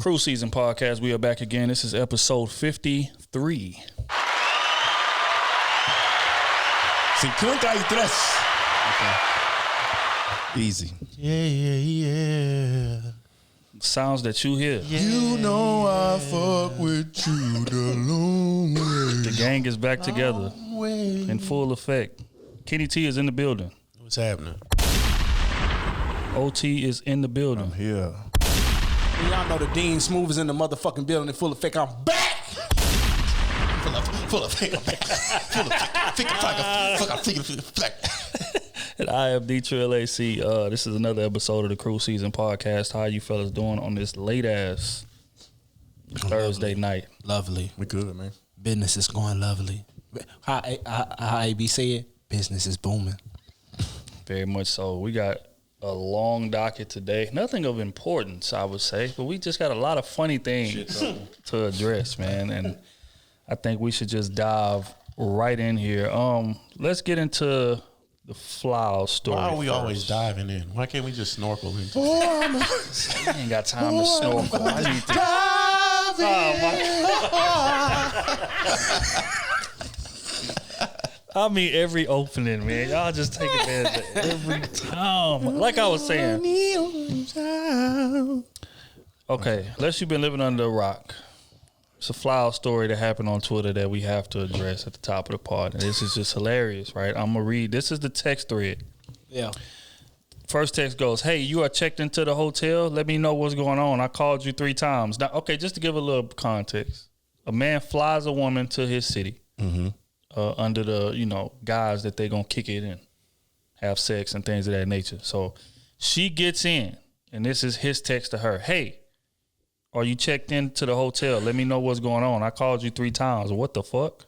Krew Season Podcast. We are back again. This is episode 53. 53. Okay. Easy. Yeah. Sounds that you hear. Yeah. You know I fuck with you the long way. The gang is back together in full effect. Kenny T is in the building. What's happening? OT is in the building. I'm here. Y'all know the Dean Smooth is in the motherfucking building in full effect. I'm back. Full of fake. And I am D Trill AC. This is another episode of the Krew Season Podcast. How you fellas doing on this late ass Thursday night? Lovely. We good, man. Business is going lovely. How AB say it? Business is booming. Very much so. We got a long docket today. Nothing of importance, I would say, but we just got a lot of funny things to address, man. And I think we should just dive right in here. Let's get into the Flyout story. Why are we first. always diving in? Why can't we just snorkel into it? I ain't got time to snorkel. I need to. I mean, every opening, man. Y'all just take advantage of every time. Like I was saying. Okay, unless you've been living under a rock. It's a Flyout story that happened on Twitter that we have to address at the top of the pod. And this is just hilarious, right? I'm going to read. This is the text thread. Yeah. First text goes, hey, you are checked into the hotel. Let me know what's going on. I called you 3 times. Now, okay, just to give a little context. A man flies a woman to his city under the, guise that they're going to kick it in, have sex and things of that nature. So she gets in, and this is his text to her. Hey, are you checked into the hotel? Let me know what's going on. I called you 3 times. What the fuck?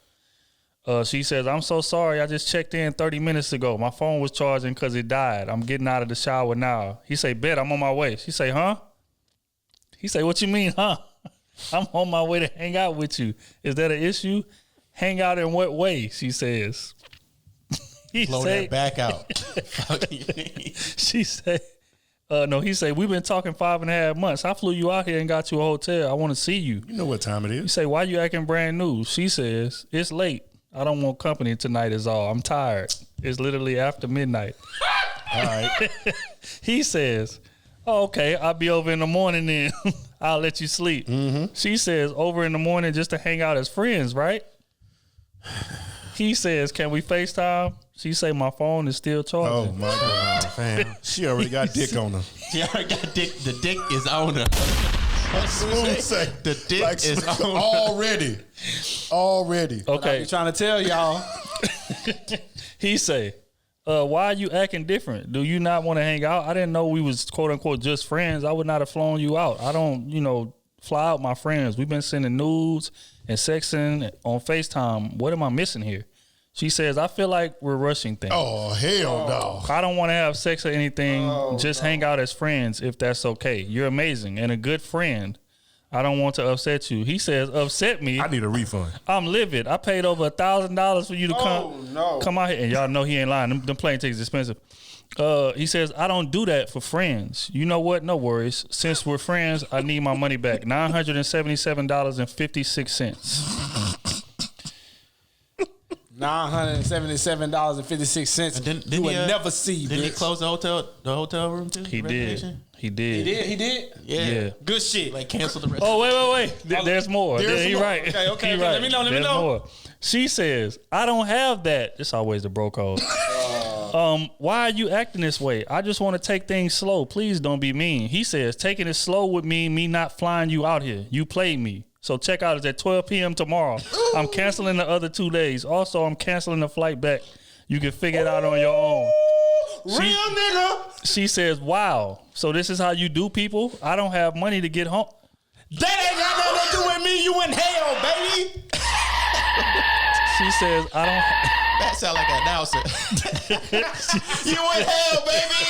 She says, I'm so sorry. I just checked in 30 minutes ago. My phone was charging because it died. I'm getting out of the shower now. He say, bet, I'm on my way. She say, huh? He say, what you mean, huh? I'm on my way to hang out with you. Is that an issue? Hang out in what way? She says. Blow that back out. She say, no, he say, we've been talking 5.5 months. I flew you out here and got you a hotel. I want to see you. You know what time it You is. say, why you acting brand new? She says, it's late. I don't want company tonight is all. I'm tired. It's literally after midnight. All right. He says, oh, okay, I'll be over in the morning then. I'll let you sleep. She says, over in the morning just to hang out as friends, right? He says, can we FaceTime? She say, my phone is still Oh, charging. my God. Fam. She already got dick on her. She already got dick. The dick is on her. Smooth say. The dick is on her. Already. I Okay. be trying to tell y'all. He say, why are you acting different? Do you not want to hang out? I didn't know we was quote unquote just friends. I would not have flown you out. I don't, fly out my friends. We've been sending nudes and sexting on FaceTime. What am I missing here? She says, I feel like we're rushing things. Oh, hell no. I don't want to have sex or anything. Just hang out as friends if that's okay. You're amazing and a good friend. I don't want to upset you. He says, upset me. I need a refund. I'm livid. I paid over $1,000 for you to come out here. And y'all know he ain't lying. Them plane tickets expensive. He says, I don't do that for friends. You know what? No worries. Since we're friends, I need my money back. $977.56. $977.56. You would never see. Didn't he bitch. close the hotel room too? He did. He did. Yeah. Good shit. Like cancel the rest. Oh, wait. There's more. There's He more. right. Okay. He right. Let me know. There's more. She says, I don't have that. It's always the bro code. Why are you acting this way? I just want to take things slow. Please don't be mean. He says, taking it slow would mean me not flying you out here. You played me. So check out. It's at 12 p.m. tomorrow. I'm canceling the other 2 days. Also, I'm canceling the flight back. You can figure it out on your own. Real nigga. She says, wow. So this is how you do people? I don't have money to get home. That ain't got nothing to do with me. You in hell, baby. She says, I don't... That sound like an announcer. You in hell, baby.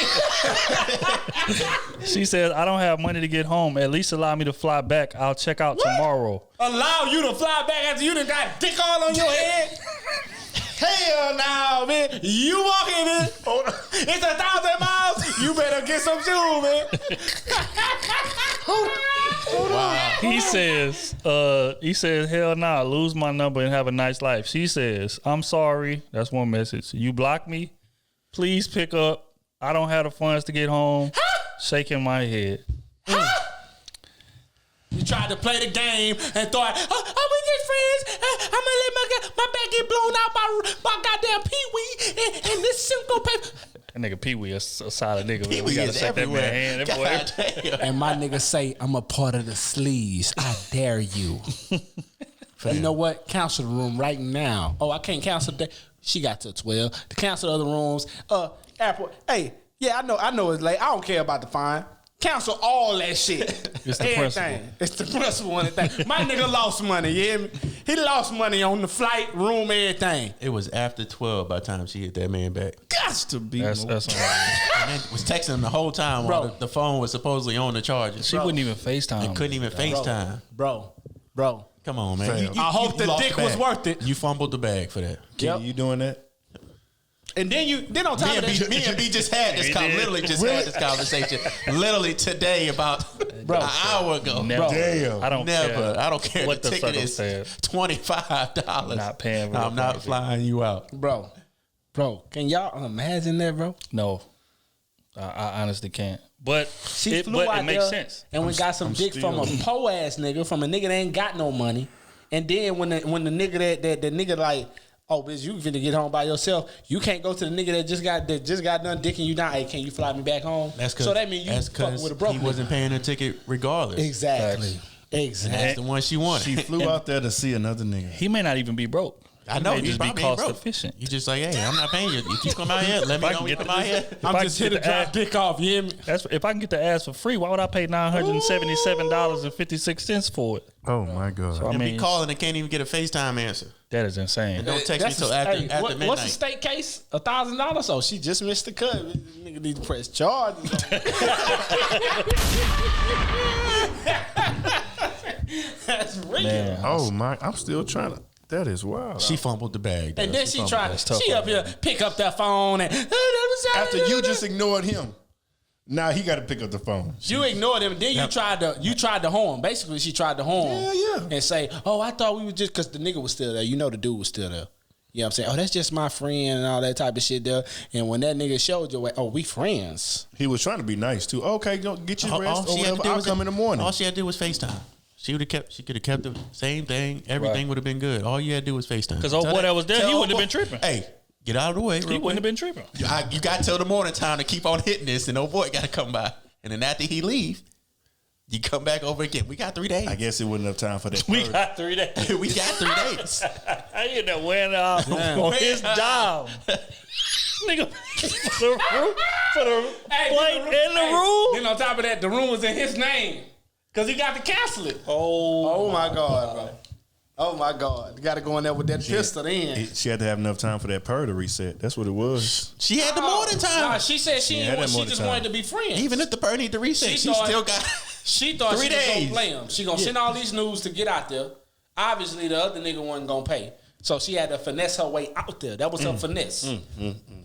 She says, I don't have money to get home. At least allow me to fly back. I'll check out tomorrow. Allow you to fly back after you done got dick all on your head? Hell no, man. You walking in. It's 1,000 miles. You better get some shoes, man. He says, hell nah, lose my number and have a nice life. She says, I'm sorry. That's one message. You blocked me. Please pick up. I don't have the funds to get home. Shaking my head. You tried to play the game and thought, oh, we just friends. I'm gonna let my back get blown out by goddamn Pee-wee and this Simcoe paper. That nigga Pee-wee a solid nigga. Pee-wee We gotta is shake that everywhere. man hand. That boy, God damn. And my nigga say, I'm a part of the sleaze. I dare you. You know what? Cancel the room right now. Oh, I can't cancel that. She got to 12. To cancel the other rooms. Airport. Hey, yeah, I know it's late. I don't care about the fine. Cancel all that shit. It's the principle. It's the principle and everything. My nigga lost money, you hear me? He lost money on the flight, room, everything. It was after 12 by the time she hit that man back. Gots to be. that's all right. And then was texting him the whole time while the phone was supposedly on the charger. She wouldn't even FaceTime. and couldn't even FaceTime. Bro. Come on, man. Fam. I hope the lost dick bag. was worth it. You fumbled the bag for that. Yep. You doing that? And then on top of that, Me and B just had this did. literally just had this conversation literally today about an hour ago. Never. Damn. I don't Never. care. I don't care. What the the ticket is circumstance. $25. Not paying for I'm the not ticket. flying you out. bro, can y'all imagine that, bro? No. I honestly can't. But She it flew out makes there sense. and we got some dick from a po ass nigga, from a nigga that ain't got no money. And then when the nigga that nigga like, oh bitch, you finna get home by yourself. You can't go to the nigga that just got done dicking you down. Hey, can you fly me back home? That's cause, so that means you fucking with a broke he nigga. wasn't paying the ticket regardless. Exactly. That's the one she wanted. She flew out there to see another nigga. He may not even be broke. I know. He may You just be probably ain't cost broke. efficient. You just like, hey, I'm not paying you. If you come out here, let me know when you come out here. I'm just here to drop dick off. You hear me? If I can get the ass for free, why would I pay $977.56 for it? Oh my God. So, I And be mean, calling and can't even get a FaceTime answer. that is insane. Don't text me till after midnight. What's the state case? $1,000. So she just missed the cut. Nigga need to press charges. That's real. Man, Oh my! I'm still trying to. That is wild. She fumbled the bag. And then she fumbled tried. it. tough She up on here pick up that phone and After you just ignored him, now he got to pick up the phone. you ignored him. Then you tried to horn. Basically, she tried to horn. Yeah. And say, oh, I thought we was just because the nigga was still there. You know, the dude was still there. You know what I'm saying? Oh, that's just my friend and all that type of shit there. And when that nigga showed you, oh, we friends. He was trying to be nice too. Okay, get your All rest or she had to whatever. do I'll was come in the morning. All she had to do was FaceTime. She could have kept the same thing. Everything Right. would have been good. All you had to do was FaceTime. because old boy that was there, Tell he wouldn't have old been boy, tripping. Hey, get out of the way. He wouldn't have been tripping. You got till the morning time to keep on hitting this, and old boy got to come by. And then after he leave, you come back over again. We got 3 days. I guess it wasn't enough time for that. We purge. got 3 days. we got 3 days. I ended up wearing out on his job. Nigga, for the flight in the room. Then on top of that, the room was in his name. Because he got to cancel it. Oh, my God, bro. Oh, my God. You got to go in there with that pistol in. She had to have enough time for that purr to reset. That's what it was. She had the morning time. Nah, she said she had didn't want, that she morning just time. wanted to be friends. Even if the bird need to reset, She she thought- still got. She thought 3 she was days. gonna play him. She gonna send all these news to get out there. Obviously, the other nigga wasn't gonna pay, so she had to finesse her way out there. That was her finesse.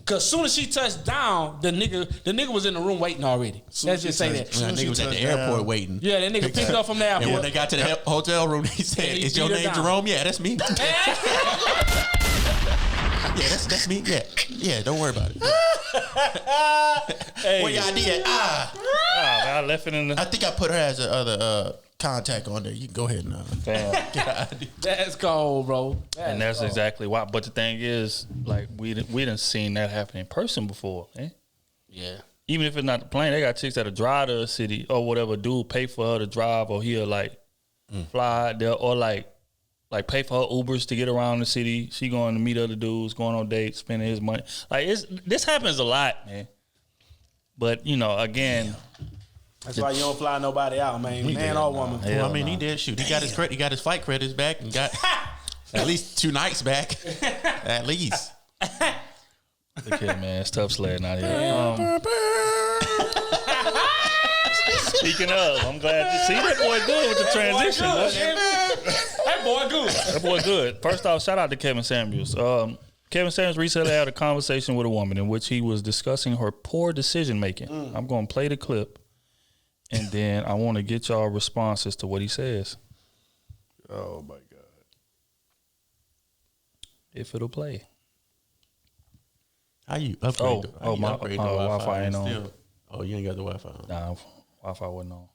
Cause soon as she touched down, the nigga was in the room waiting already. Let's just say that. That nigga was at the airport waiting. Yeah, that nigga picked up from the And when airport. they got to the hotel room, he said, he "Is your beat her name down. Jerome?" Yeah, that's me. Yeah, that's me. Yeah, don't worry about it. hey. Where your ID at? man, I left it in the I think I put her as a other contact on there. You can go ahead and damn. get her ID. That's cold, bro. And that's exactly why. But the thing is, like, we done seen that happen in person before, eh? Yeah. Even if it's not the plane, they got chicks that'll drive to a city or whatever, dude pay for her to drive, or he'll like fly out there, or like pay for her Ubers to get around the city. She going to meet other dudes, going on dates, spending his money. Like, this happens a lot, man. But you know, again, That's why you don't fly nobody out, man or woman. Hell Well, I mean, nah. he did shoot. He got his flight credits back and got at least 2 nights back. At least. look here, man, it's tough sledding out here. Speaking of, I'm glad to see that boy good with the transition. That boy good. That boy good. First off, shout out to Kevin Samuels. Kevin Samuels recently had a conversation with a woman in which he was discussing her poor decision making. I'm going to play the clip, and then I want to get y'all responses to what he says. Oh my God. If it'll play. How you upgrade? My upgrade the Wi-Fi ain't on. still? Oh, you ain't got the Wi-Fi on. Nah, Wi-Fi wasn't on.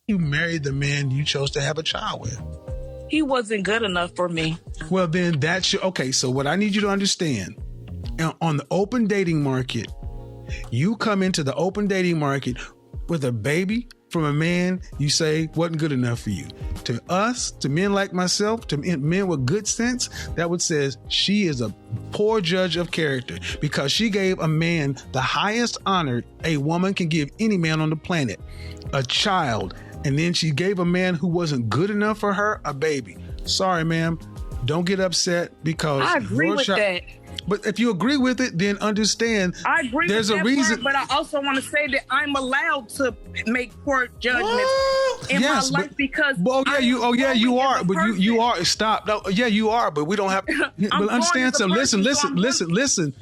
You married the man you chose to have a child with. He wasn't good enough for me. Well, then that's your, okay. So what I need you to understand, on the open dating market, you come into the open dating market with a baby from a man you say wasn't good enough for you. To us, to men like myself, to men with good sense, that would says she is a poor judge of character because she gave a man the highest honor a woman can give any man on the planet, a child. And then she gave a man who wasn't good enough for her a baby. Sorry, ma'am. Don't get upset because I agree with that. But if you agree with it, then understand I agree there's with a that reason. part, but I also want to say that I'm allowed to make poor judgments in my life because you are. But you are. Stop. No, yeah, you are. But we don't have. But understand something. Listen.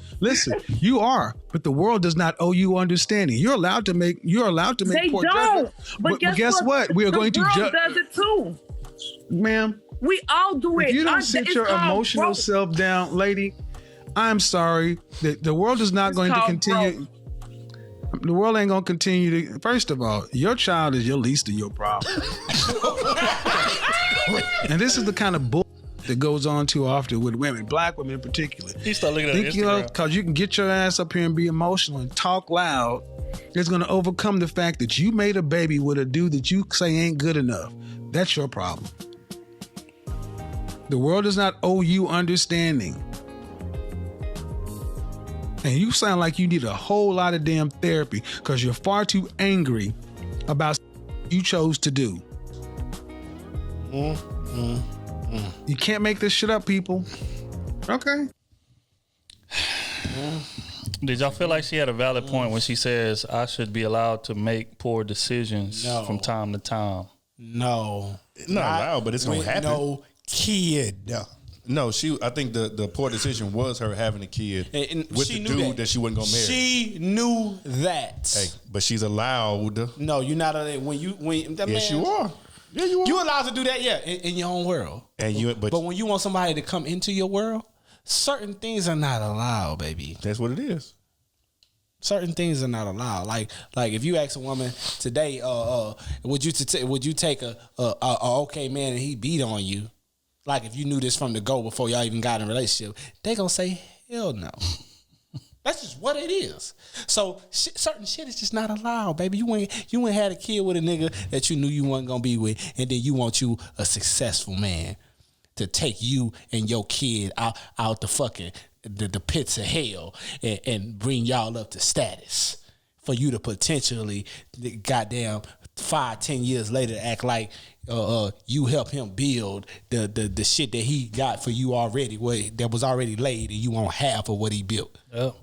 You are. But the world does not owe you understanding. You're allowed to make. You're allowed to make they poor don't. judgments. But guess what? We are going to judge. Does it too, ma'am. We all do it. If you don't sit your emotional self down, lady, I'm sorry. The world is not going to continue. The world ain't going to continue to. First of all, your child is your least of your problem. And this is the kind of bull that goes on too often with women, black women in particular. You start looking at Instagram. Because you can get your ass up here and be emotional and talk loud. It's going to overcome the fact that you made a baby with a dude that you say ain't good enough. That's your problem. The world does not owe you understanding. And you sound like you need a whole lot of damn therapy because you're far too angry about you chose to do. You can't make this shit up, people. Okay. Did y'all feel like she had a valid point when she says I should be allowed to make poor decisions from time to time? No. Not allowed, but it's going to happen. No kid. No, I think the poor decision was her having a kid with the dude that she wasn't gonna marry. She knew that. Hey, but she's allowed. No, you're not. When that Yes, man, you are. Yeah, you are. You're allowed to do that. Yeah, in your own world. But when you want somebody to come into your world, certain things are not allowed, baby. That's what it is. Certain things are not allowed. Like if you ask a woman today, would you take a okay man and he beat on you? Like if you knew this from the go before y'all even got in a relationship, they gonna say hell no. That's just what it is. So certain shit is just not allowed, baby. You ain't had a kid with a nigga that you knew you wasn't gonna be with, and then you want you a successful man to take you and your kid out the fucking the pits of hell and bring y'all up to status for you to potentially goddamn 5-10 years later act like you help him build the shit that he got for you already, that was already laid, and you want half of what he built. Oh.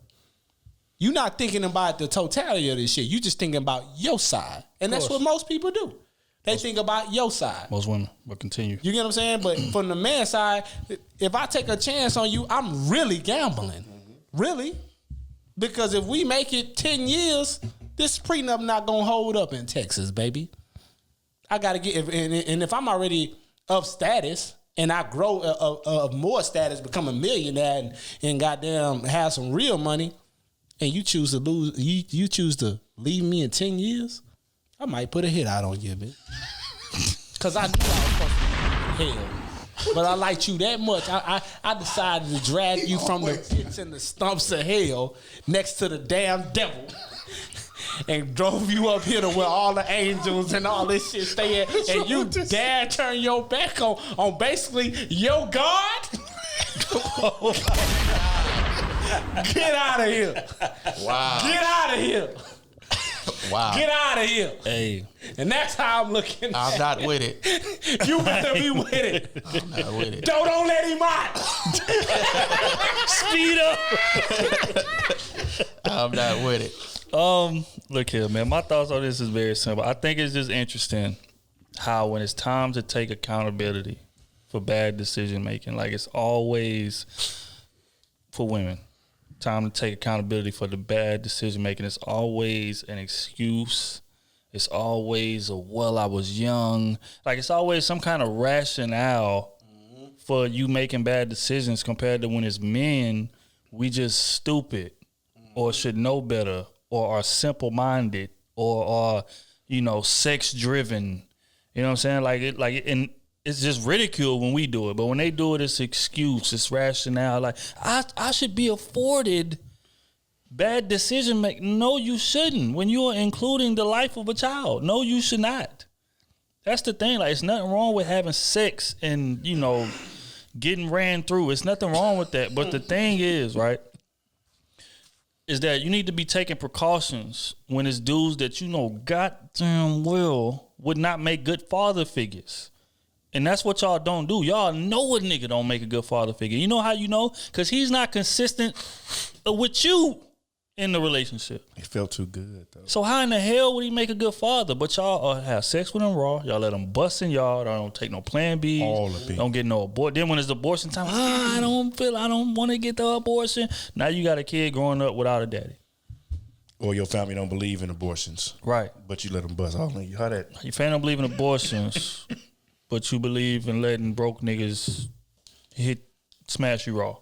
You're not thinking about the totality of this shit. You just thinking about your side, and that's what most people do. They think about your side. Most women will continue. You get what I'm saying? But from the man's side, if I take a chance on you, I'm really gambling. Really. Because if we make it 10 years, this prenup not going to hold up in Texas, baby. I got to get, and if I'm already of status and I grow of more status, become a millionaire and goddamn have some real money, and you choose to lose, you choose to leave me in 10 years, I might put a hit out on you, man. Because I knew I was supposed to be in hell. But I liked you that much. I decided to drag you from the pits and the stumps of hell next to the damn devil and drove you up here to where all the angels and all this shit stay at. And you dare turn your back on basically your God? Get out of here. Wow. Get out of here. Wow. Get out of here. Hey. And that's how I'm looking. I'm not with it. You better be with it. I'm not with it. Don't let him out. Speed up. I'm not with it. Look here, man. My thoughts on this is very simple. I think it's just interesting how when it's time to take accountability for bad decision making, like it's always for women time to take accountability for the bad decision making. It's always an excuse. It's always I was young. Like, it's always some kind of rationale for you making bad decisions compared to when it's men, we just stupid or should know better or are simple-minded or are, sex-driven. You know what I'm saying? And it's just ridicule when we do it. But when they do it, it's excuse, it's rationale. Like, I should be afforded bad decision making. No, you shouldn't. When you are including the life of a child, no, you should not. That's the thing. Like, it's nothing wrong with having sex and, getting ran through. It's nothing wrong with that. But the thing is, right, is that you need to be taking precautions when it's dudes that goddamn well would not make good father figures. And that's what y'all don't do. Y'all know a nigga don't make a good father figure. You know how you know? Because he's not consistent with you in the relationship. It felt too good, though. So how in the hell would he make a good father? But y'all have sex with him raw. Y'all let him bust in y'all. Don't take no plan B. All of it. Don't get no abortion. Then when it's abortion time, I don't want to get the abortion. Now you got a kid growing up without a daddy. Or your family don't believe in abortions. Right. But you let them bust all in you. How that? Your family don't believe in abortions, but you believe in letting broke niggas smash you raw.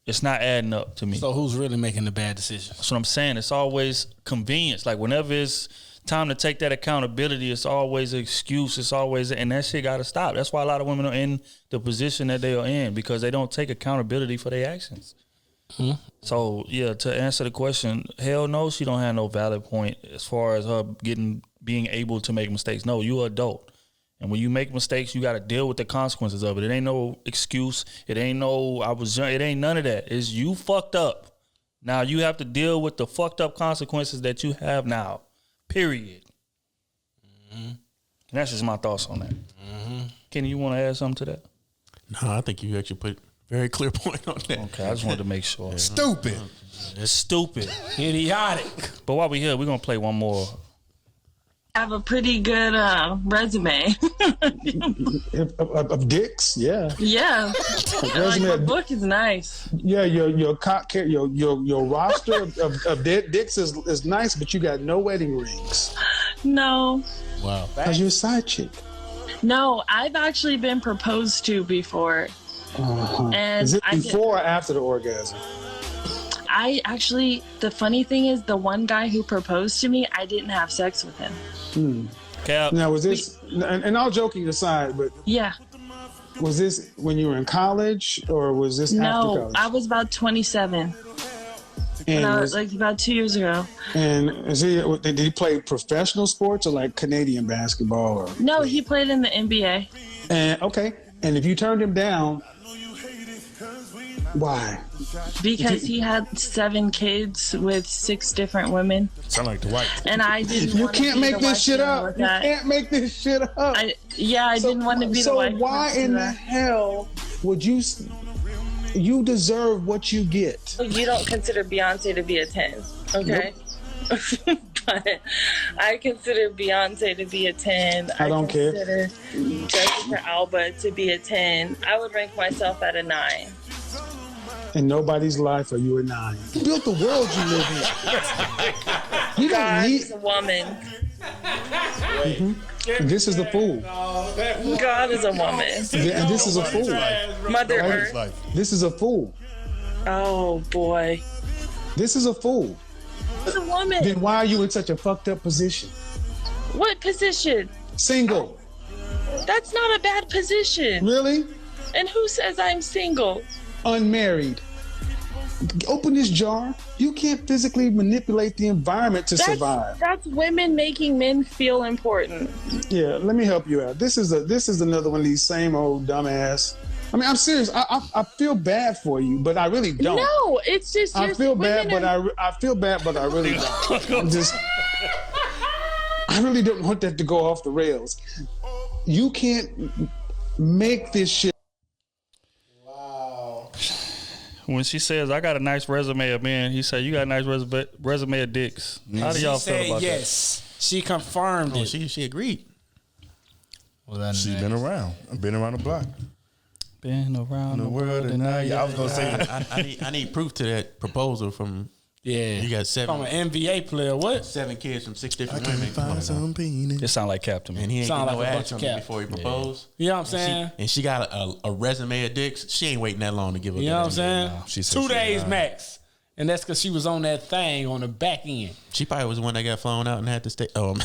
It's not adding up to me. So who's really making the bad decisions? That's what I'm saying. It's always convenience. Like, whenever it's time to take that accountability, it's always an excuse. It's always, and that shit got to stop. That's why a lot of women are in the position that they are in, because they don't take accountability for their actions. So, yeah, to answer the question, hell no, she don't have no valid point as far as her being able to make mistakes. No, you're an adult. And when you make mistakes, you got to deal with the consequences of it. It ain't no excuse. It ain't no, I was young. It ain't none of that. It's you fucked up. Now you have to deal with the fucked up consequences that you have now. Period. And that's just my thoughts on that. Kenny, you want to add something to that? No, I think you actually put a very clear point on that. Okay, I just wanted to make sure. Stupid. It's stupid. Idiotic. But while we're here, we're going to play one more. I have a pretty good resume. of dicks, yeah. Yeah, my book is nice. Yeah, your roster of dicks is nice, but you got no wedding rings. No. Wow. Cause you're a side chick. No, I've actually been proposed to before. And is it before or after the orgasm? The funny thing is, the one guy who proposed to me, I didn't have sex with him. Cap. Now, was this, and all joking aside, but yeah, was this when you were in college or was this after college? No, I was about 27. And I was like about 2 years ago. And did he play professional sports or like Canadian basketball? Or? No, he played in the NBA. And okay, and if you turned him down, why? Because he had 7 kids with 6 different women. Sound like the white. And I didn't. You can't make this shit up. You can't make this shit up. I didn't want to be the wife. So why in the hell would you? You deserve what you get. You don't consider Beyonce to be a 10, okay? Nope. But I consider Beyonce to be a 10. I don't care. I consider Jessica Alba to be a 10. I would rank myself at a 9. In nobody's life are you a 9. You built the world you live in. You don't need a woman. And this is the fool. God is a woman. And this is a fool. Mother Earth. This is a fool. Oh boy. This is a fool. It's a woman. Then why are you in such a fucked up position? What position? Single. That's not a bad position. Really? And who says I'm single? Unmarried. Open this jar. You can't physically manipulate the environment to survive. That's women making men feel important. Yeah, let me help you out. This is another one of these same old dumbass. I mean, I'm serious. I feel bad for you, but I really don't. No, it's just I feel bad, but I feel bad, but I really don't. I really don't want that to go off the rails. You can't make this shit. When she says, I got a nice resume of men, he said, you got a nice resume of dicks. How do y'all feel about yes. That? She confirmed it. She agreed. Well, she's been around. I've been around the block. Been around the world and now I was gonna say that. I need proof to that proposal from. Yeah, you got 7 from an NBA player. What? 7 kids from 6 different women. It sound like Captain. And he ain't Sound get no like a ass bunch on of me before he proposed. You know what I'm saying? And she got a resume of dicks. She ain't waiting that long to give up. You know what I'm saying? No, she said 2 days lied. max. And that's because she was on that thing on the back end. She probably was the one that got flown out and had to stay. Oh,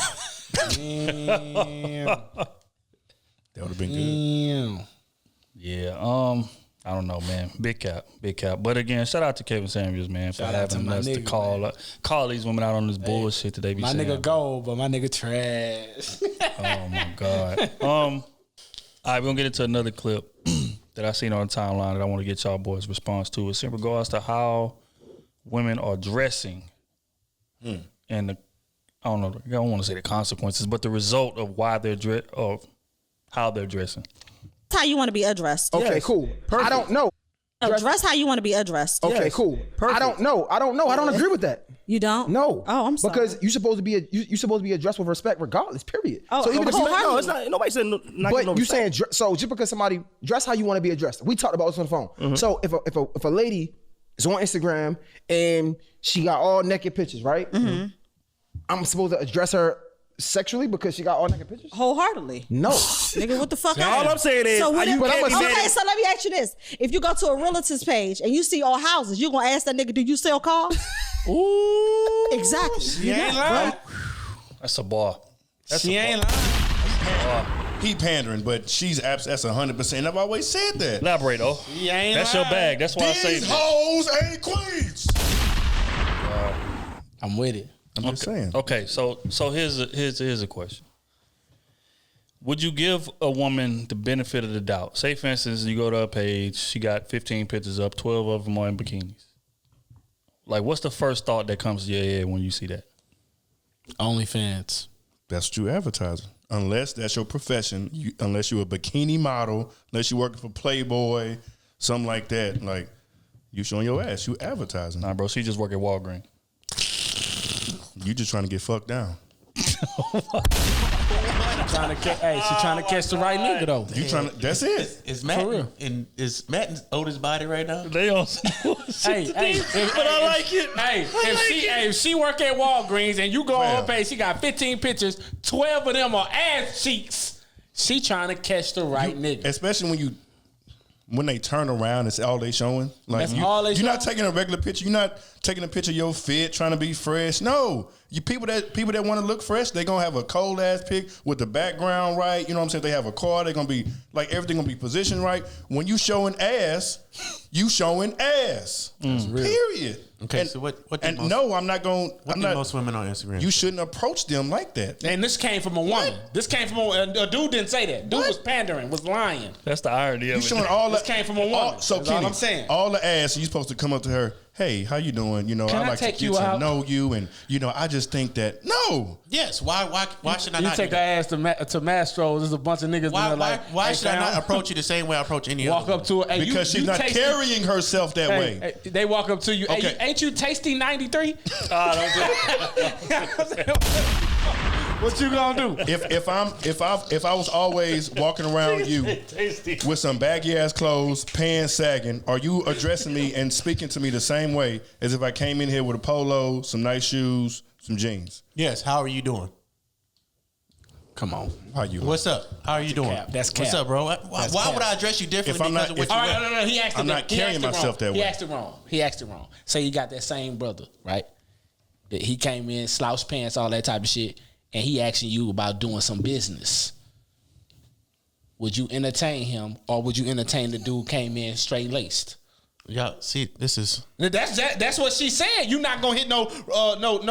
Damn. That would have been good. Damn. Yeah. I don't know, man. Big cap. But again, shout out to Kevin Samuels, man, for Shout out to having my us to nigga, call these women out on this bullshit that they be My saying. nigga gold, but my nigga trash. Oh my God. All right, we're gonna get into another clip that I seen on the timeline that I want to get y'all boys' response to. It's in regards to how women are dressing and the, I don't know, I don't want to say the consequences, but the result of why they're of how they're dressing. How you want to be addressed. Okay, cool. Perfect. I don't know. Address how you want to be addressed. Okay, cool. Perfect. I don't know. I don't agree with that. You don't? No. Oh, I'm sorry. Because you're supposed to be you're supposed to be addressed with respect regardless. Period. Oh, so even if wholeheartedly. no, It's not. Nobody said not but no you respect. saying so just because somebody dress how you want to be addressed. We talked about this on the phone. Mm-hmm. So if a lady is on Instagram and she got all naked pictures, right? Mm-hmm. I'm supposed to address her sexually because she got all naked pictures? Wholeheartedly. No. Nigga, what the fuck? All I'm saying is, So are what you if, can't be mad okay, at- so let me ask you this. If you go to a realtor's page and you see all houses, you gonna ask that nigga, do you sell cars? Ooh. Exactly. She ain't lying. That's a bar. She ain't lying. He pandering, but that's 100%. I've always said that. Elaborate, though. She ain't That's lying. your bag. That's why I say These hoes ain't queens. I'm with it. I'm just saying. Okay, so here's a question. Would you give a woman the benefit of the doubt? Say, for instance, you go to her page, she got 15 pictures up, 12 of them are in bikinis. Like, what's the first thought that comes to your head when you see that? OnlyFans. That's true advertising. Unless that's your profession, unless you're a bikini model, unless you're working for Playboy, something like that. Like, you showing your ass, you advertising. Nah, bro, she just work at Walgreens. You just trying to get fucked down. She's trying to catch the right nigga though. You trying to? That's it. Is Matt For real. is Matt Otis' body right now? They don't. But I like it. If she work at Walgreens and you go on her page, she got 15 pictures, 12 of them are ass cheeks. She trying to catch the right nigga. Especially when they turn around, it's all they showing. Like That's all they you're not showing? taking a regular picture. You're not taking a picture of your fit, trying to be fresh. No, you people that want to look fresh, they gonna have a cold ass pic with the background right. You know what I'm saying? They have a car. They're gonna be like everything gonna be positioned right. When you showing ass, you showing ass. Period. Okay, And, so what And most- no, I'm not going. What I'm do not. most women on Instagram? You shouldn't approach them like that. And this came from a woman. This came from a dude didn't say that. Dude was pandering, was lying. That's the irony of You it. showing all This the came from a woman. So That's all Kenny, I'm saying. all the ass, you supposed to come up to her. Hey, how you doing? You know, Can I I like to take get you to out? know you, and you know, I just think that no. Yes. Why should I You not take do her that? ass to Mastro's. There's a bunch of niggas Why in there like, why hey, should I fam, not approach you the same way I approach any walk other? up to her? Hey, Because she's not tasty- carrying herself that way. Hey, they walk up to you. Hey, Okay. ain't you tasty 93? don't do What you gonna do? If I was always walking around you with some baggy ass clothes, pants sagging, are you addressing me and speaking to me the same way as if I came in here with a polo, some nice shoes, some jeans? Yes. How are you doing? Come on. How you? What's up? How are you doing? cap. That's What's cap. up, bro? Why would I address you differently If I'm because not- of what if- you All wear? right, no. He asked I'm it. not he carrying asked it myself wrong. that way. He asked it wrong. Say you got that same brother, right? That he came in, slouch pants, all that type of shit, and he asking you about doing some business. Would you entertain him, or would you entertain the dude came in straight laced? Y'all see, this is That's what she said. You're not gonna hit no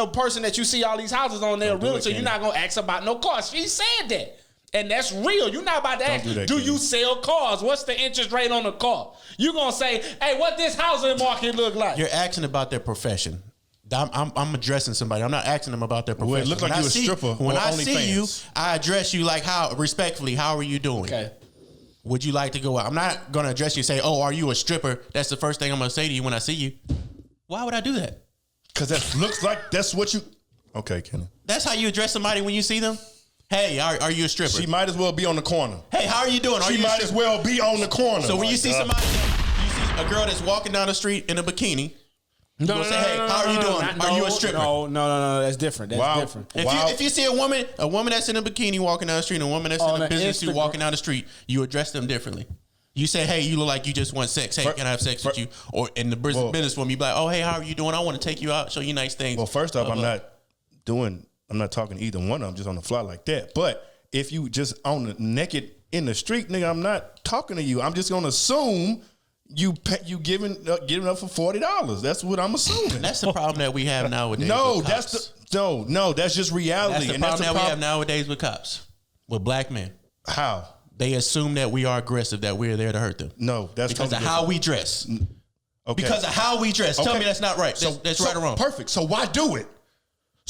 person that you see all these houses on there, Don't do real. it, So you're Kenny. not gonna ask about no cars. She said that. And that's real. You're not about to ask, do that, do Kenny. you sell cars? What's the interest rate on a car? You're going to say, hey, what this housing market look like? you're asking about their profession. I'm addressing somebody. I'm not asking them about their profession. Well, it looked like When you I a see- stripper When on I see you, OnlyFans. I address you like how respectfully. How are you doing? Okay. Would you like to go out? I'm not going to address you and say, oh, are you a stripper? That's the first thing I'm going to say to you when I see you. Why would I do that? Because that looks like that's what you. Okay, Kenny. That's how you address somebody when you see them? Hey, are you a stripper? She might as well be on the corner. Hey, how are you doing? She might as well be on the corner. So when you see somebody, you see a girl that's walking down the street in a bikini, you gonna say, hey, how are you doing? Are you a stripper? No, that's different. That's different. If you see a woman that's in a bikini walking down the street and a woman that's in a business suit walking down the street, you address them differently. You say, hey, you look like you just want sex. Hey, can I have sex with you? Or in the business woman, you be like, oh, hey, how are you doing? I want to take you out, show you nice things. Well, first off, I'm not talking to either one of them just on the fly like that. But if you just on the naked in the street, nigga, I'm not talking to you. I'm just gonna assume you giving up for $40. That's what I'm assuming. And that's the problem that we have nowadays. No, with that's cops. that's just reality. That's the problem that we have nowadays with cops, with black men. How? They assume that we are aggressive, that we're there to hurt them. No, that's because totally of how different. we dress. Okay. Because of how we dress. Tell me that's not right. That's right or wrong. Perfect. So why do it?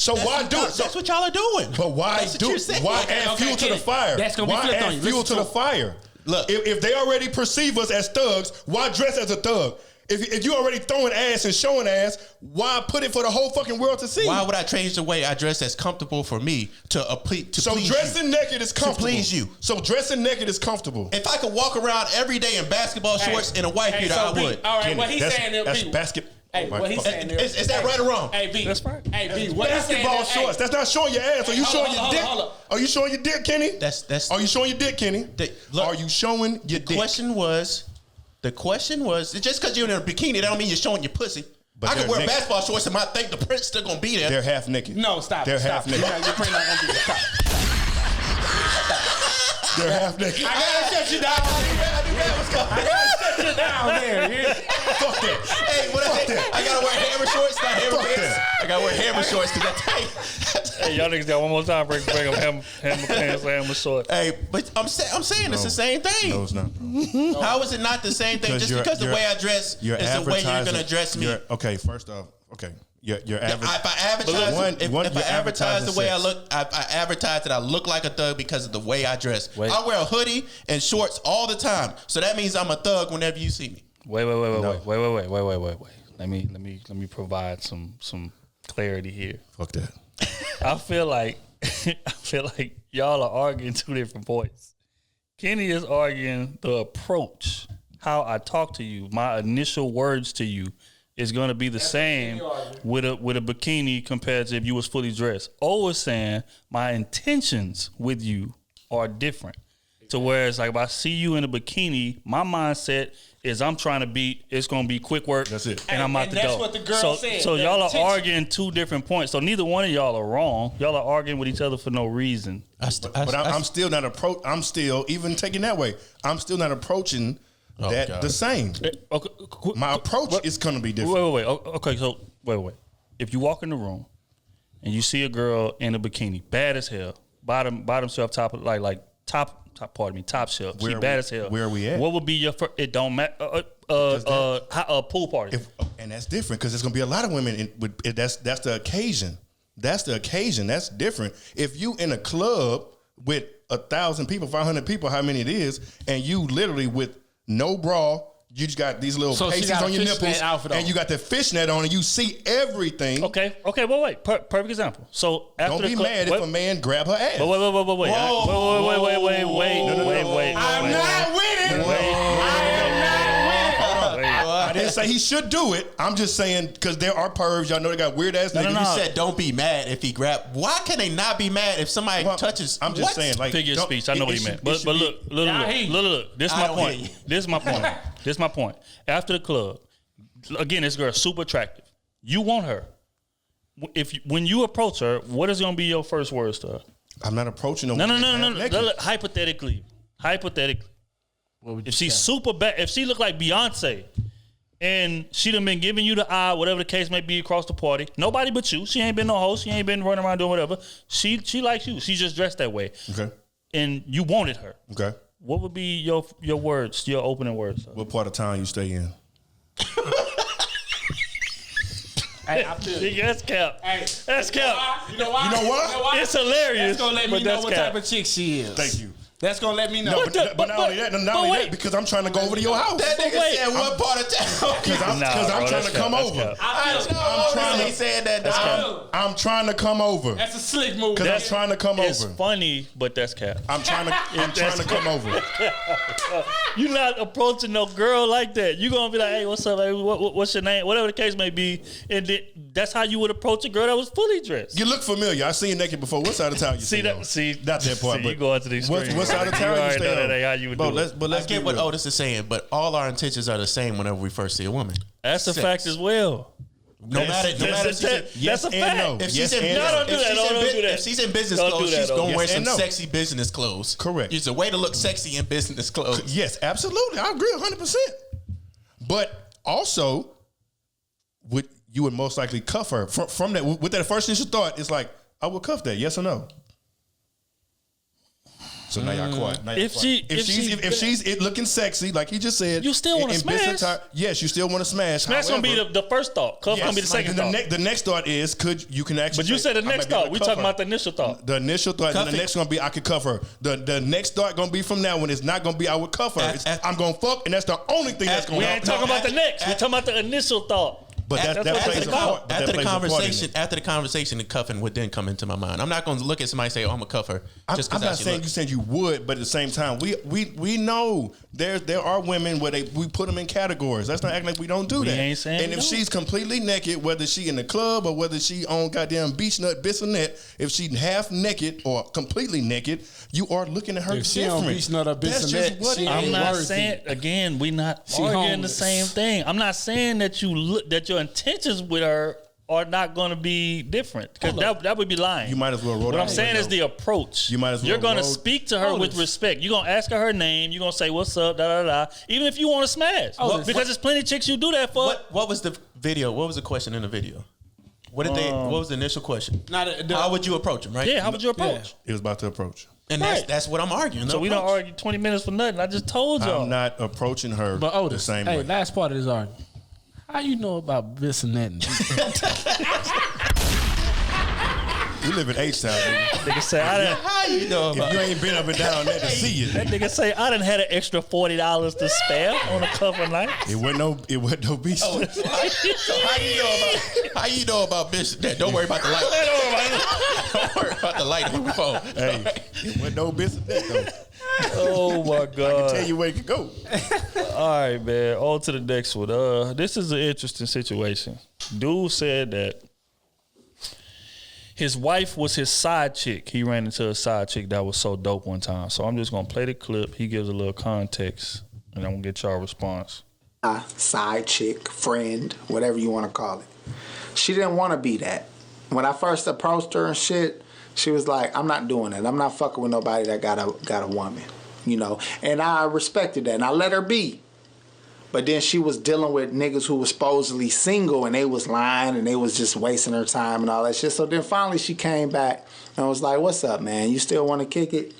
Why do it? That's what y'all are doing. But why do it? Why add fuel to the fire? That's gonna be why flipped add on you. fuel to the fire? Look, if they already perceive us as thugs, why dress as a thug? If you already throwing ass and showing ass, why put it for the whole fucking world to see? Why would I change the way I dress that's comfortable for me to please you? So dressing naked is comfortable. To please you. So dressing naked is comfortable. If I could walk around every day in basketball shorts and a white beater, I would. All right, what he's saying there, that's B. basketball. Hey, what he's saying there. Is that right or wrong? Hey, B. That's right. Hey, B. What he's saying Basketball there, shorts. That's not showing your ass. Are you showing your dick? Are you showing your dick, Kenny? That's. Are you showing your dick, Kenny? Look, are you showing your dick? The question was, just because you're in a bikini, that don't mean you're showing your pussy. But I could wear naked. basketball shorts and might think the print's still gonna be there. They're half naked. No, stop. They're stop. half naked. You're probably not gonna do this. Stop. They're half naked. I gotta shut you down. I gotta shut you down there. Fuck that. Hey, I gotta wear hammer shorts, not hammer Fuck pants. that. I gotta wear hammer shorts because that's tight. Hey, y'all niggas got one more time. Bring them hammer pants, hammer shorts. Hey, but I'm saying it's the same thing. No, it's not, bro. How is it not the same thing? Just because the way I dress is the way you're gonna dress me. Okay, first off, okay. Your average. If I advertise the way I look, I advertise that I look like a thug because of the way I dress. I wear a hoodie and shorts all the time, so that means I'm a thug whenever you see me. Wait. Let me provide some clarity here. Fuck that. I feel like y'all are arguing two different points. Kenny is arguing the approach, how I talk to you, my initial words to you is going to be the same with a bikini compared to if you was fully dressed. O is saying my intentions with you are different. So whereas like if I see you in a bikini, my mindset is I'm trying to be, it's going to be quick work. That's it. And I'm out the door. That's what the girl said. So y'all are arguing two different points. So neither one of y'all are wrong. Y'all are arguing with each other for no reason. I'm still not I'm still, even taking that way, I'm still not approaching the same. Okay, my approach is going to be different. Wait. Okay, so wait. If you walk in the room and you see a girl in a bikini, bad as hell, bottom shelf, top shelf. She bad as hell. Where are we at? What would be your first? It don't matter. Pool party. And that's different because there's gonna be a lot of women. That's the occasion. That's the occasion. That's different. If you in a club with 1,000 people, 500 people, how many it is, and you literally with no bra, you just got these little pasties on your nipples, and you got the fishnet on, and you see everything. Okay. Wait. Perfect example. So after don't be mad if a man grab her ass. Wait. I'm not with it. I didn't say he should do it. I'm just saying because there are pervs. Y'all know they got weird ass niggas. You said don't be mad if he grab. Why can they not be mad if somebody touches? I'm just saying, like figure of speech. I know what he meant. But look. This is my point. This is my point. After the club, again, this girl super attractive. You want her. When you approach her, what is going to be your first words to her? I'm not approaching her. No. Hypothetically. If she's super bad, if she look like Beyonce and she done been giving you the eye, whatever the case may be across the party, nobody but you. She ain't been no host. She ain't been running around doing whatever. She likes you. She just dressed that way. Okay. And you wanted her. Okay. What would be your words, your opening words? What part of town you stay in? Hey, I feel that's cap. Hey, that's cap. You know why? You know what? It's hilarious. That's gonna let me know what type of chick she is. Thank you. That's gonna let me know. But not only that, because I'm trying to go over to your house. That nigga said what part of town? Because I'm trying to come over. I'm trying to come over. That's a slick move. Because I'm trying to come over. It's funny, but that's cap. I'm trying to come over. You're not approaching no girl like that. You're gonna be like, hey, what's up? Hey, what's your name? Whatever the case may be. And that's how you would approach a girl that was fully dressed. You look familiar. I've seen you naked before. What side of town you stay on? Not that part. See, you go into these screens. What side of town you stay on? How you would do it. But let's get what Otis is saying, but all our intentions are the same whenever we first see a woman. That's a fact as well. No matter that's a fact. No. If she's in if she's in business clothes, she's gonna wear some sexy business clothes. Correct. It's a way to look sexy in business clothes. Yes, absolutely. I agree 100%. But also, you would most likely cuff her from that. With that first initial thought, it's like, I would cuff that. Yes or no? So now y'all quiet. If she's looking sexy, like he just said, you still want to smash. Yes, you still want to smash. Smash gonna be the first thought. Cuff gonna be the second thought. The next thought is you can actually. But you said the next thought. We talking about the initial thought. The initial thought. And the next gonna be I could cuff her. The next thought gonna be from now when it's not gonna be I would cuff her. I'm gonna fuck, and that's the only thing that's gonna happen. We ain't talking about the next. We talking about the initial thought. But that plays a part. After the conversation, the cuffing would then come into my mind. I'm not going to look at somebody and say, "Oh, I'm a cuffer." I'm not saying you said you would, but at the same time, we know there are women where we put them in categories. Let's not act like we don't do that. Ain't saying and if she's completely naked, whether she in the club or whether she on goddamn beach nut bissonette, if she's half naked or completely naked, you are looking at her if she different. on beach nut or bissonette, I'm not saying again. We not arguing the same thing. I'm not saying that your intentions with her are not going to be different because that would be lying. You might as well roll. What I'm saying is the approach. You might as well. You're going to speak to her with respect. You're going to ask her name. You're going to say what's up, da da da. Even if you want to smash, because there's plenty of chicks you do that for. What was the video? What was the question in the video? What was the initial question? How would you approach him? Right? Yeah. How would you approach? It was about to approach. And that's what I'm arguing. So we don't argue 20 minutes for nothing. I just told y'all. I'm not approaching her the same way. Hey, last part of this argument. How you know about bissonette? We live in H-Town, nigga say, how you know about if you ain't been up and down there to see it. That nigga say, I done had an extra $40 to spare on a cover night. It wasn't no beach. So how you know about bissonette? Don't worry about the light. Don't worry about the light on the phone. Hey, it wasn't no bissonette though. Oh my God. I can tell you where you can go. All right, man. On to the next one. This is an interesting situation. Dude said that his wife was his side chick. He ran into a side chick that was so dope one time. So I'm just going to play the clip. He gives a little context, and I'm going to get y'all response. Side chick, friend, whatever you want to call it. She didn't want to be that. When I first approached her and shit, she was like, I'm not doing it. I'm not fucking with nobody that got a woman, you know. And I respected that, and I let her be. But then she was dealing with niggas who was supposedly single, and they was lying, and they was just wasting her time and all that shit. So then finally she came back and was like, what's up, man? You still want to kick it?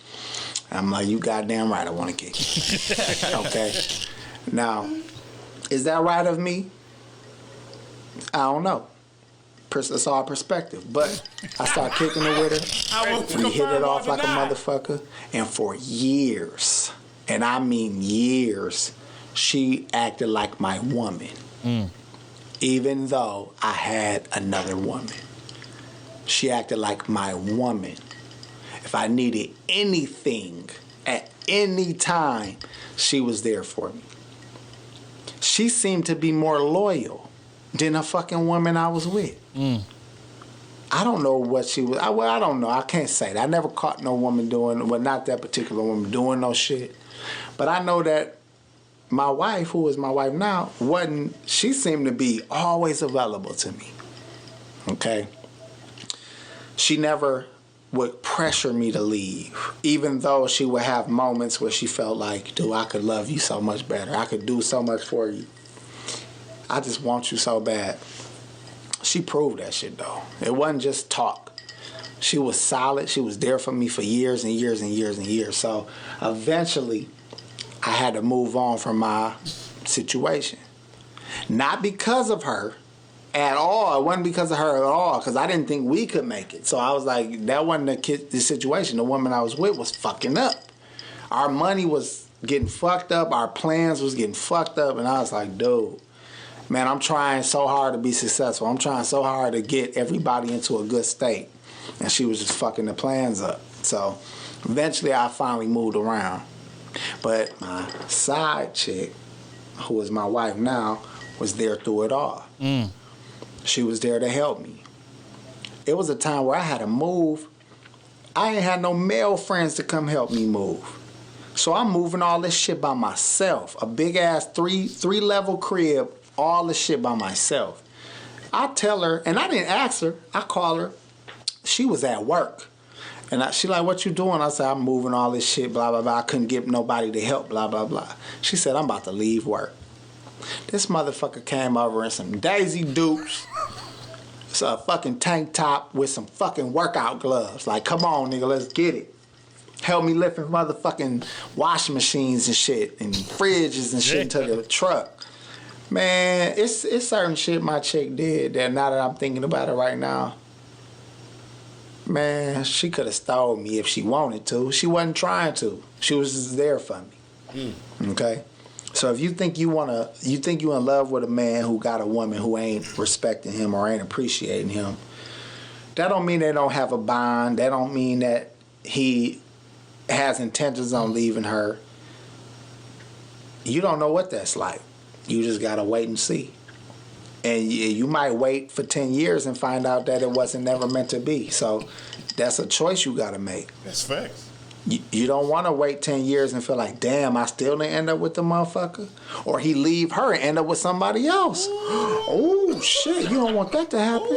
And I'm like, you goddamn right, I want to kick it. Okay. Now, is that right of me? I don't know. It's all perspective. But I started kicking it with her. We hit it off like a motherfucker. And for years, and I mean years, she acted like my woman. Even though I had another woman. She acted like my woman. If I needed anything at any time, she was there for me. She seemed to be more loyal than a fucking woman I was with. I don't know what she was. I don't know. I can't say that. I never caught no woman doing, well, not that particular woman doing no shit. But I know that my wife, who is my wife now, she seemed to be always available to me. Okay? She never would pressure me to leave, even though she would have moments where she felt like, dude, I could love you so much better. I could do so much for you. I just want you so bad. She proved that shit, though. It wasn't just talk. She was solid. She was there for me for years and years and years and years. So eventually, I had to move on from my situation. Not because of her at all. It wasn't because of her at all, because I didn't think we could make it. So I was like, that wasn't the situation. The woman I was with was fucking up. our money was getting fucked up. Our plans was getting fucked up. And I was like, dude, man, I'm trying so hard to be successful. I'm trying so hard to get everybody into a good state. And she was just fucking the plans up. So eventually I finally moved around. But my side chick, who is my wife now, was there through it all. She was there to help me. It was a time where I had to move. I ain't had no male friends to come help me move. So I'm moving all this shit by myself. A big ass three-level crib, all this shit by myself. I tell her, and I didn't ask her, I call her. She was at work. And she like, what you doing? I said, I'm moving all this shit, blah, blah, blah. I couldn't get nobody to help, blah, blah, blah. She said, I'm about to leave work. This motherfucker came over in some Daisy Dukes. It's a fucking tank top with some fucking workout gloves. Like, come on, nigga, let's get it. Help me lifting motherfucking washing machines and shit and fridges and shit into the truck. Man, it's certain shit my chick did that now that I'm thinking about it right now, man, she could have stole me if she wanted to. She wasn't trying to. She was just there for me. Okay? So if you think you in love with a man who got a woman who ain't respecting him or ain't appreciating him, that don't mean they don't have a bond. That don't mean that he has intentions on leaving her. You don't know what that's like. You just gotta wait and see. And you might wait for 10 years and find out that it wasn't never meant to be. So that's a choice you gotta make. That's facts. You don't want to wait 10 years and feel like, damn, I still didn't end up with the motherfucker. Or he leave her and end up with somebody else. Oh, shit, you don't want that to happen.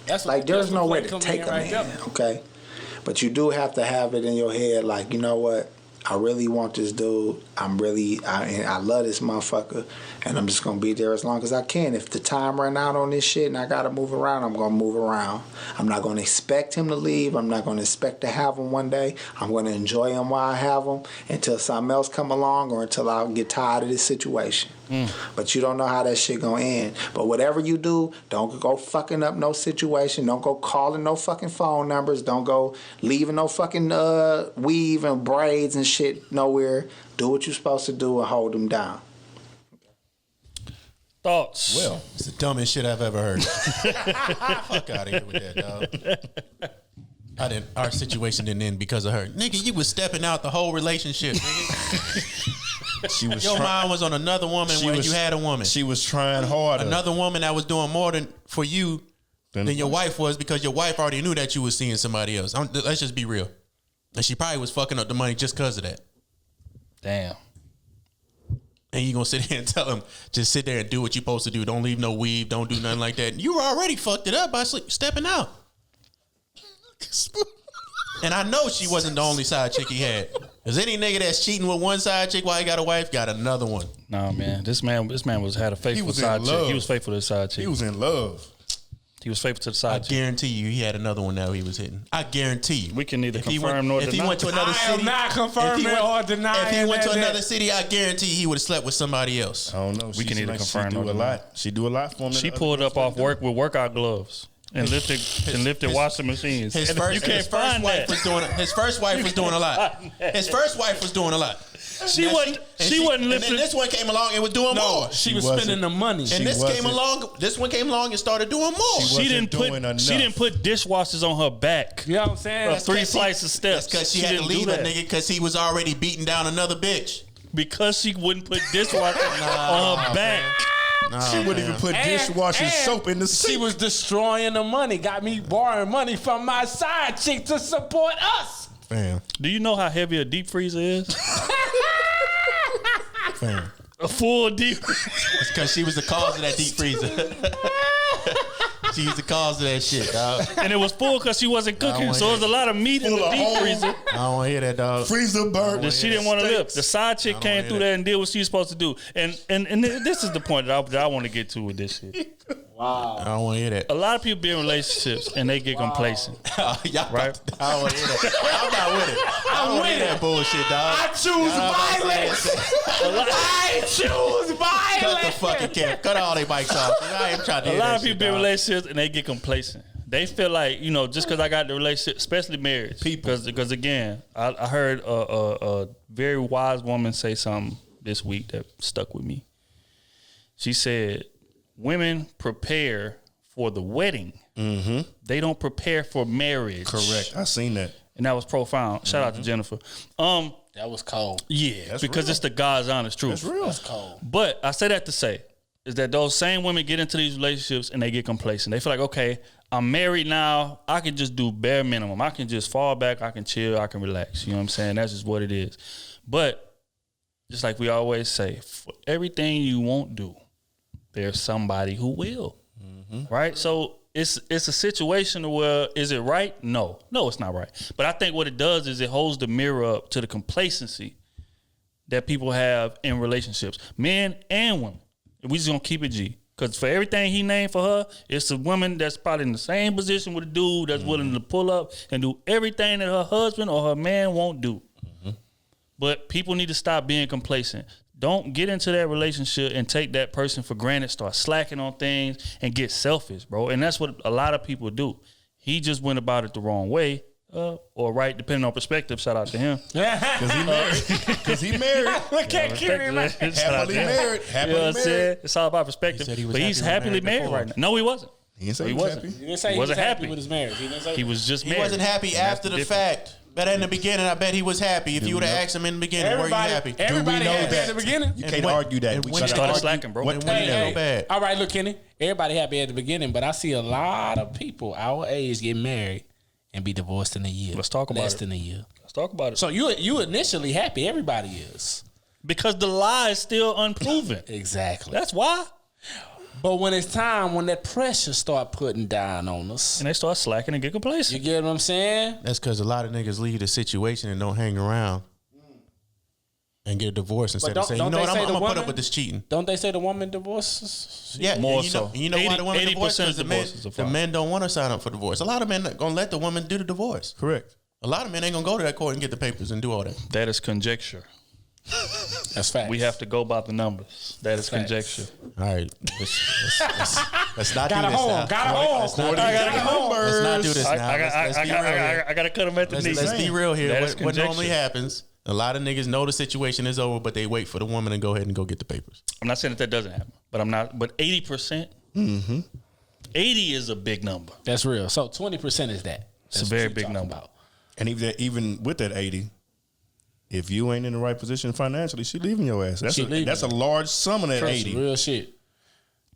That's like, there's no way to take a man, okay? But you do have to have it in your head, like, you know what? I really want this dude. I love this motherfucker, and I'm just gonna be there as long as I can. If the time ran out on this shit and I gotta move around, I'm gonna move around. I'm not gonna expect him to leave. I'm not gonna expect to have him one day. I'm gonna enjoy him while I have him until something else come along or until I get tired of this situation. But you don't know how that shit gonna end. But whatever you do, don't go fucking up no situation. Don't go calling no fucking phone numbers. Don't go leaving no fucking weave and braids and shit nowhere. Do what you're supposed to do and hold them down. Thoughts? Well, it's the dumbest shit I've ever heard. Fuck out of here with that, dog. Our situation didn't end because of her. Nigga, you was stepping out the whole relationship, nigga. Your mind was on another woman when you had a woman. She was trying harder. Another woman that was doing more for you than your wife was, because your wife already knew that you was seeing somebody else. Let's just be real. And she probably was fucking up the money just because of that. Damn. And you gonna sit there and tell him, just sit there and do what you supposed to do. Don't leave no weave. Don't do nothing like that. You already fucked it up by stepping out. And I know she wasn't the only side chick he had. Cause any nigga that's cheating with one side chick while he got a wife got another one. Nah, man. This man had a faithful side chick. He was faithful to the side chick. He was in love. He was faithful to the side chick. I guarantee you he had another one that he was hitting. I guarantee you. We can neither confirm nor deny. If he went to another city, I am not confirming or denying. If he went to another city, I guarantee he would have slept with somebody else. I don't know. We can either confirm or deny. She do a lot for him. She pulled up off work with workout gloves. And lifted washing machines. His first wife was doing a lot. His first wife was doing a lot. She wasn't lifting. And then this one came along and was doing more. She was spending the money. And this one came along and started doing more. She didn't put dishwashers on her back. You know what I'm saying? 3 flights of steps. That's because she had to leave a nigga because he was already beating down another bitch. Because she wouldn't put dishwasher on her back. She wouldn't even put dishwashing soap in the sink. She was destroying the money. Got me borrowing money from my side chick to support us. Fam. Do you know how heavy a deep freezer is? Fam. A full deep. It's because she was the cause of that deep freezer. She was the cause of that shit, dog. And it was full because she wasn't cooking, so there's a lot of meat in the deep freezer. I don't want to hear that, dog. Freezer burn. That she didn't want to live. The side chick came through there and did what she was supposed to do. And this is the point that I want to get to with this shit. Wow. I don't want to hear that. A lot of people be in relationships and they get complacent. Y'all, right? I don't want to hear that. I'm not with it. I don't want to hear that bullshit, dog. I choose violence. I choose violence. Cut the fucking camp. Cut all their mics off. I ain't trying to hear a lot that of people shit, be in dog. relationships and they get complacent. They feel like, you know, just because I got the relationship, especially marriage. People. Because again, I heard a very wise woman say something this week that stuck with me. She said, women prepare for the wedding. Mm-hmm. They don't prepare for marriage. Correct. I seen that. And that was profound. Shout out to Jennifer. That was cold. Yeah, that's because real. It's the God's honest truth. That's real. That's cold. But I say that to say is that those same women get into these relationships and they get complacent. They feel like, okay, I'm married now. I can just do bare minimum. I can just fall back. I can chill. I can relax. You know what I'm saying? That's just what it is. But just like we always say, for everything you won't do, there's somebody who will. Mm-hmm. Right? So it's a situation where, is it right? No, it's not right. But I think what it does is it holds the mirror up to the complacency that people have in relationships, men and women. We just gonna keep it G. Because for everything he named for her, it's a woman that's probably in the same position with a dude that's willing to pull up and do everything that her husband or her man won't do. Mm-hmm. But people need to stop being complacent. Don't get into that relationship and take that person for granted, start slacking on things, and get selfish, bro. And that's what a lot of people do. He just went about it the wrong way. Or right, depending on perspective. Shout out to him. Because he married. Happily married. Happily married. It's all about perspective. But he's happily married right now. No, he wasn't. He didn't say he wasn't. He didn't say he wasn't happy with his marriage. He was just married. He wasn't happy after the fact. But in the beginning, I bet he was happy. If you would have asked him in the beginning, were you happy? Everybody happy at the beginning. You can't argue that. We started slacking, bro. All right, look, Kenny. Everybody happy at the beginning, but I see a lot of people our age get married and be divorced in a year. Let's talk about it. Less than a year. Let's talk about it. So you initially happy. Everybody is. Because the lie is still unproven. Exactly. That's why. But when it's time, when that pressure start putting down on us. And they start slacking and get complacent. You get what I'm saying? That's because a lot of niggas leave the situation and don't hang around and get a divorce instead of saying, you know what, I'm going to put up with this cheating. Don't they say the woman divorces? Yeah, more so. You know why the woman divorces? The men don't want to sign up for divorce. A lot of men are going to let the woman do the divorce. Correct. A lot of men ain't going to go to that court and get the papers and do all that. That is conjecture. That's fact. We have to go by the numbers. That is conjecture. All right. Let's not do this now. Got a home. Let's not do this now. I got to cut them at the knee. Let's be real here. What normally happens, a lot of niggas know the situation is over, but they wait for the woman to go ahead and go get the papers. I'm not saying that doesn't happen, but 80%, 80 is a big number. That's real. So 20% is that. It's a very big number. And even with that 80, if you ain't in the right position financially, she leaving your ass. That's a large sum of that 80. Real shit.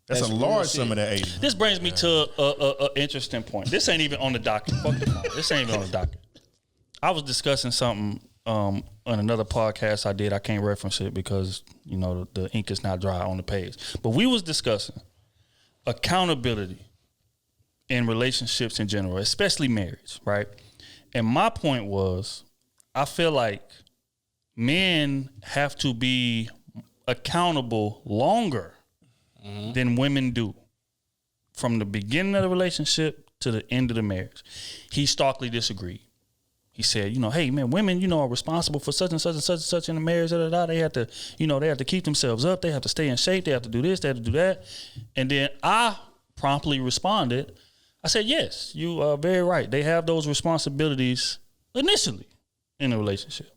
That's a large sum of that 80. This brings me to an interesting point. This ain't even on the docket. Fuck this ain't even on the docket. I was discussing something on another podcast I did. I can't reference it because, you know, the ink is not dry on the page. But we was discussing accountability in relationships in general, especially marriage, right? And my point was, I feel like men have to be accountable longer than women do from the beginning of the relationship to the end of the marriage. He starkly disagreed. He said, you know, hey man, women, you know, are responsible for such and such and such and such in the marriage. They have to, you know, they have to keep themselves up. They have to stay in shape. They have to do this. They have to do that. And then I promptly responded. I said, yes, you are very right. They have those responsibilities initially in a relationship.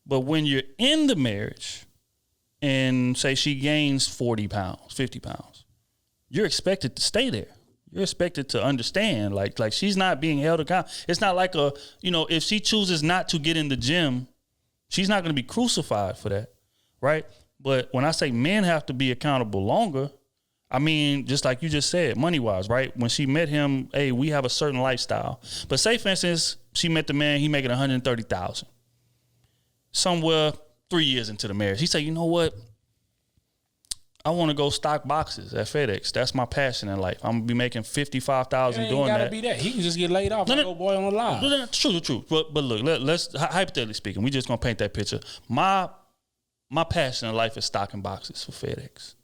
But when you're in the marriage and say she gains 40 pounds, 50 pounds, you're expected to stay there. You're expected to understand, like she's not being held accountable. It's not like if she chooses not to get in the gym, she's not going to be crucified for that, right? But when I say men have to be accountable longer, I mean, just like you just said, money-wise, right? When she met him, hey, we have a certain lifestyle. But say, for instance, she met the man, he making $130,000. Somewhere 3 years into the marriage, he said, you know what? I want to go stock boxes at FedEx. That's my passion in life. I'm going to be making $55,000 doing that. It gotta be that. He can just get laid off like old boy on the line. True. But look, let's hypothetically speaking, we just going to paint that picture. My passion in life is stocking boxes for FedEx.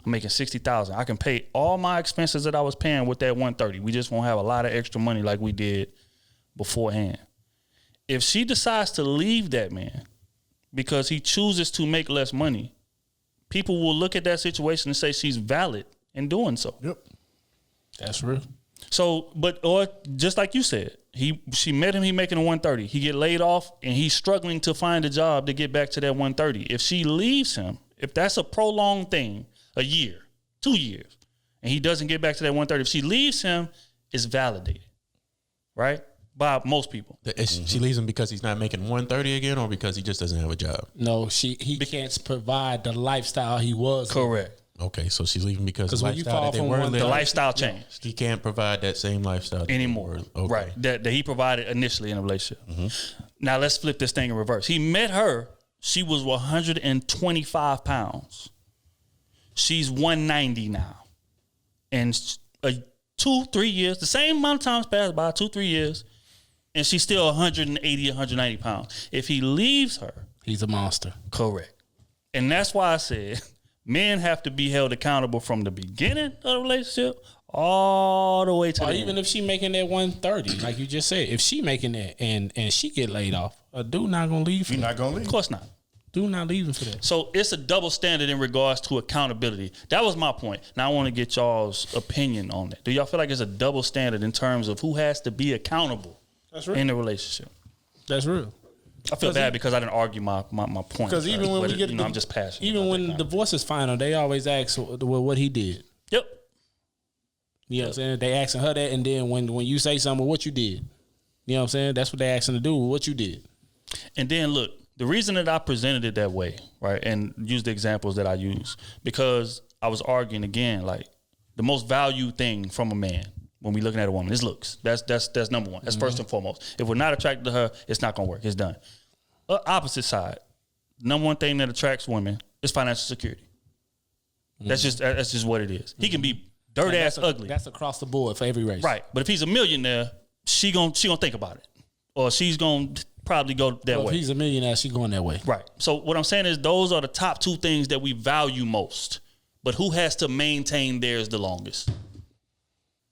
I'm making $60,000. I can pay all my expenses that I was paying with that $130. We just won't have a lot of extra money like we did beforehand. If she decides to leave that man because he chooses to make less money, people will look at that situation and say she's valid in doing so. Yep. That's real. So, or just like you said, she met him. He making a 130. He get laid off, and he's struggling to find a job to get back to that 130. If she leaves him, if that's a prolonged thing, a year, 2 years, and he doesn't get back to that 130, if she leaves him, it's validated, right? By most people. She leaves him because he's not making 130 again, or because he just doesn't have a job. No, he can't provide the lifestyle he was. Correct. Okay, so she's leaving because the when you fall from the lifestyle changed. He can't provide that same lifestyle anymore. Okay. Right. That he provided initially in a relationship. Now let's flip this thing in reverse. He met her. She was 125 pounds. She's 190 now. And 2-3 years, the same amount of times passed by, 2-3 years, and she's still 180, 190 pounds. If he leaves her, he's a monster. Correct. And that's why I said men have to be held accountable from the beginning of the relationship all the way to the even end. if she making that 130, like you just said, if she making that and she get laid off, a dude not gonna leave. You're not gonna leave. Of course not. Dude not leaving for that. So it's a double standard in regards to accountability. That was my point. Now I want to get y'all's opinion on that. Do y'all feel like it's a double standard in terms of who has to be accountable in the relationship? That's real. I feel bad because I didn't argue my point. Because even when we get, I'm just passionate. Even when the divorce is final, they always ask what he did. Yep. You know what I'm saying? They asking her that, and then when you say something, what you did. You know what I'm saying? That's what they asking to do. What you did. And then look, the reason that I presented it that way, right, and use the examples that I use, because I was arguing again, like the most valued thing from a man when we looking at a woman is looks. That's number one. That's first and foremost. If we're not attracted to her, it's not gonna work. It's done. Opposite side, number one thing that attracts women is financial security. That's just what it is. He can be dirt ass ugly. That's across the board for every race, right? But if he's a millionaire, she gonna think about it, or she's gonna probably go that way. If he's a millionaire, she going that way. Right. So what I'm saying is those are the top two things that we value most. But who has to maintain theirs the longest?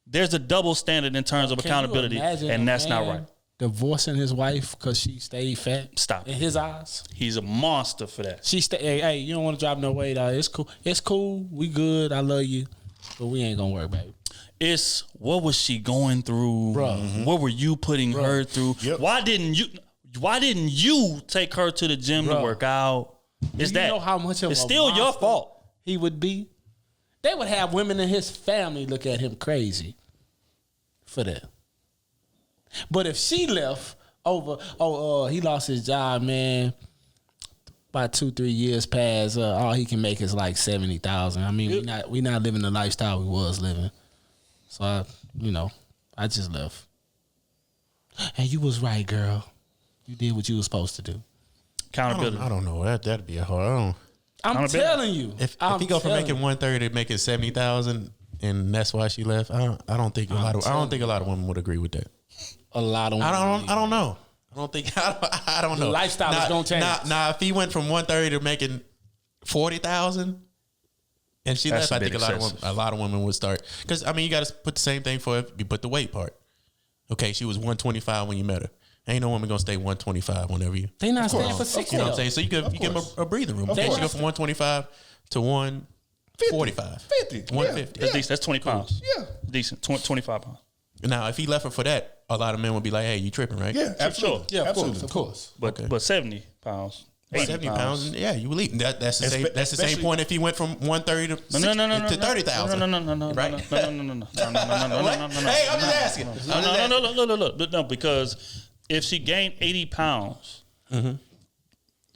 There's a double standard in terms of accountability, and that's not right. Divorcing his wife because she stayed fat. Stop. In his eyes, he's a monster for that. She hey, you don't want to drop no weight out. It's cool. It's cool. We good. I love you, but we ain't gonna work, baby. It's what was she going through? Bro. What were you putting her through? Yep. Why didn't you take her to the gym to work out? It's Do you know how much of it's a still your monster fault. He would be. They would have women in his family look at him crazy for that. But if she left over, he lost his job, man. About 2-3 years past, all he can make is like 70,000. I mean, we not living the lifestyle we was living. So I just left. And you was right, girl. You did what you was supposed to do. Accountability. I don't know. That'd be a hard. I'm telling you. If he go from making 130 to making 70,000, and that's why she left, I don't think a lot of women would agree with that. A lot of women. I don't know. I don't know. The lifestyle is gonna change. Now, if he went from 130 to making 40,000, and she left, I think a lot of women would start, because I mean you got to put the same thing for if you put the weight part. Okay, she was 125 when you met her. Ain't no woman gonna stay 125 whenever you. They not staying for 60. You know what I'm saying? So you give them a breathing room. Okay, she go from 125 to 145, 50, 150. That's decent. That's 20 pounds. Yeah, decent. 25 pounds. Now, if he left her for that, a lot of men would be like, "Hey, you tripping, right?" Yeah, absolutely. Sure. Yeah, absolutely. of course. But 70 pounds. 70 pounds, yeah, you would leave. That's the same. That's the same point if he went from 130 to 30,000. No. Right? Hey, I'm just asking. No, because if she gained 80 pounds,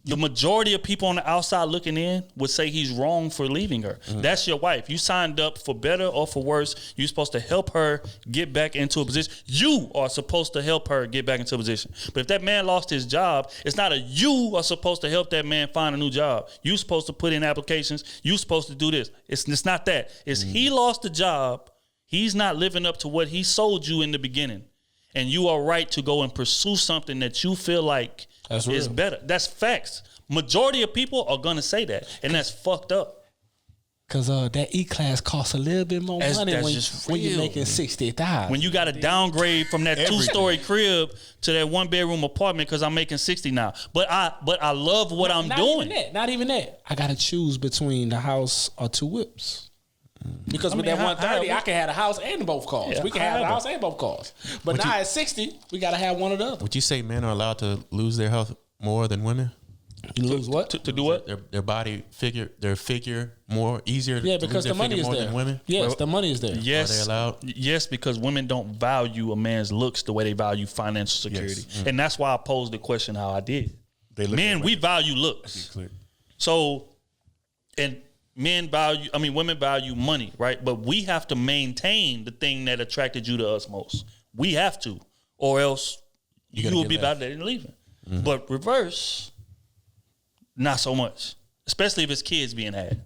the majority of people on the outside looking in would say he's wrong for leaving her. That's your wife. You signed up for better or for worse. You're supposed to help her get back into a position. You are supposed to help her get back into a position. But if that man lost his job, it's not you are supposed to help that man find a new job. You're supposed to put in applications. You're supposed to do this. It's not that. It's he lost the job. He's not living up to what he sold you in the beginning. And you are right to go and pursue something that you feel like is better. That's facts. Majority of people are gonna say that, and that's fucked up. Cause that E-class costs a little bit more money when you're making 60,000. When you got to downgrade from that 2-story crib to that 1-bedroom apartment because I'm making 60 now. But I love what I'm doing. Not even that. I gotta choose between the house or 2 whips. Because with that 130, I can have a house and both cars. Yeah, we can have a house and both cars. But now at 60, we got to have one or the other. Would you say men are allowed to lose their health more than women? You lose what? To do what? Their body figure, their figure more easier. Yeah, because the money is there. Than women. Yes, the money is there. Yes, are they allowed? Yes, because women don't value a man's looks the way they value financial security, and that's why I posed the question how I did. Men, we value looks. So, and women value money, right? But we have to maintain the thing that attracted you to us most. We have to, or else you will be validated and leaving. Mm-hmm. But reverse, not so much, especially if it's kids being had.